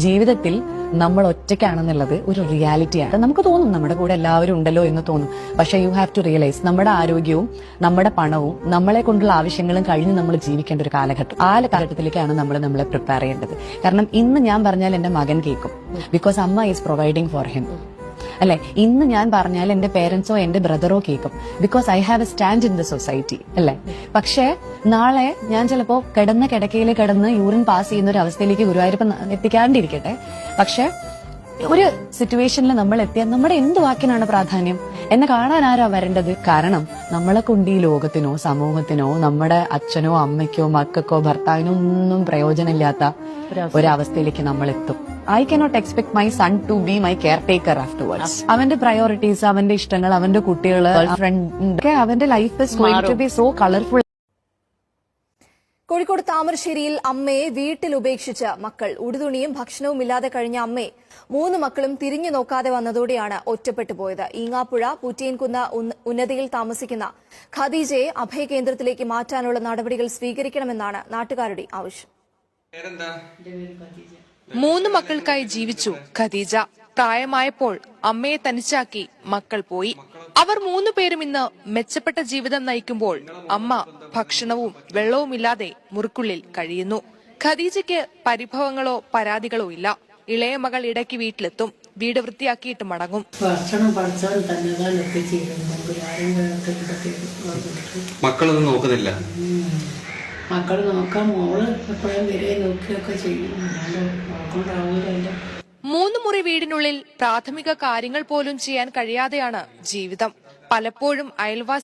ജീവിതത്തിൽ നമ്മൾ ഒറ്റയ്ക്കാണെന്നുള്ളത് ഒരു റിയാലിറ്റിയാണ്. നമുക്ക് തോന്നും നമ്മുടെ കൂടെ എല്ലാവരും ഉണ്ടല്ലോ എന്ന് തോന്നും. പക്ഷെ യു ഹാവ് ടു റിയലൈസ് നമ്മുടെ ആരോഗ്യവും നമ്മുടെ പണവും നമ്മളെ കൊണ്ടുള്ള ആവശ്യങ്ങളും കഴിഞ്ഞ് നമ്മൾ ജീവിക്കേണ്ട ഒരു കാലഘട്ടം. ആ കാലഘട്ടത്തിലേക്കാണ് നമ്മളെ പ്രിപ്പയർ ചെയ്യേണ്ടത്. കാരണം ഇന്ന് ഞാൻ പറഞ്ഞാൽ എന്റെ മകൻ കേൾക്കും. ബിക്കോസ് അമ്മ ഈസ് പ്രൊവൈഡിങ് ഫോർ ഹിം. അല്ലെ, ഇന്ന് ഞാൻ പറഞ്ഞാൽ എന്റെ പേരൻസോ എന്റെ ബ്രദറോ കേൾക്കും. Because I have A stand in the society. അല്ലെ, പക്ഷെ നാളെ ഞാൻ ചിലപ്പോ കിടക്കയിൽ കിടന്ന് യൂറിൻ പാസ് ചെയ്യുന്ന ഒരു അവസ്ഥയിലേക്ക് ഗുരുവായൂരപ്പൻ എത്തിക്കാണ്ടിരിക്കട്ടെ. പക്ഷെ ഒരു സിറ്റുവേഷനിൽ നമ്മൾ എത്തിയാൽ നമ്മുടെ എന്ത് വാക്കിനാണ് പ്രാധാന്യം? എന്നെ കാണാൻ ആരാ വരേണ്ടത്? കാരണം നമ്മളെ കൊണ്ട് ഈ ലോകത്തിനോ സമൂഹത്തിനോ നമ്മുടെ അച്ഛനോ അമ്മയ്ക്കോ മക്കൾക്കോ ഭർത്താവിനോ ഒന്നും പ്രയോജനമില്ലാത്ത ഒരവസ്ഥയിലേക്ക് നമ്മൾ എത്തും. I cannot expect my son to be my caretaker afterwards. അവന്റെ പ്രയോറിറ്റീസ്, അവന്റെ ഇഷ്ടങ്ങൾ, അവന്റെ കുട്ടികള്, ഫ്രണ്ട്, അവന്റെ life is going to be so colourful. Kozhikode താമരശ്ശേരിയിൽ അമ്മയെ വീട്ടിൽ ഉപേക്ഷിച്ച് മക്കൾ. ഉടുതുണിയും ഭക്ഷണവും ഇല്ലാതെ കഴിഞ്ഞ അമ്മയെ 3 മക്കളും തിരിഞ്ഞു നോക്കാതെ വന്നതോടെയാണ് ഒറ്റപ്പെട്ടു പോയത്. ഈങ്ങാപ്പുഴ പൂറ്റിയൻകുന്ന് ഉന്നതിയിൽ താമസിക്കുന്ന ഖദീജയെ അഭയകേന്ദ്രത്തിലേക്ക് മാറ്റാനുള്ള നടപടികൾ സ്വീകരിക്കണമെന്നാണ് നാട്ടുകാരുടെ ആവശ്യം. 3 മക്കൾക്കായി ജീവിച്ചു ഖദീജ. പ്രായമായപ്പോൾ അമ്മയെ തനിച്ചാക്കി മക്കൾ പോയി. അവർ 3 പേരും ഇന്ന് മെച്ചപ്പെട്ട ജീവിതം നയിക്കുമ്പോൾ അമ്മ ഭക്ഷണവും വെള്ളവുമില്ലാതെ മുറിക്കുള്ളിൽ കഴിയുന്നു. ഖദീജയ്ക്ക് പരിഭവങ്ങളോ പരാതികളോ ഇല്ല. ഇളയ മകൾ ഇടയ്ക്ക് വീട്ടിലെത്തും, വീട് വൃത്തിയാക്കിയിട്ട് മടങ്ങും. മക്കളൊന്നും നോക്കുന്നില്ല. മക്കൾ നോക്കാൻ മോള് എപ്പോഴും വരെ നോക്കിയൊക്കെ ചെയ്യും. 3 മുറി വീടിനുള്ളിൽ പ്രാഥമിക കാര്യങ്ങൾ പോലും ചെയ്യാൻ കഴിയാതെയാണ് ജീവിതം. പലപ്പോഴും അയൽവാസി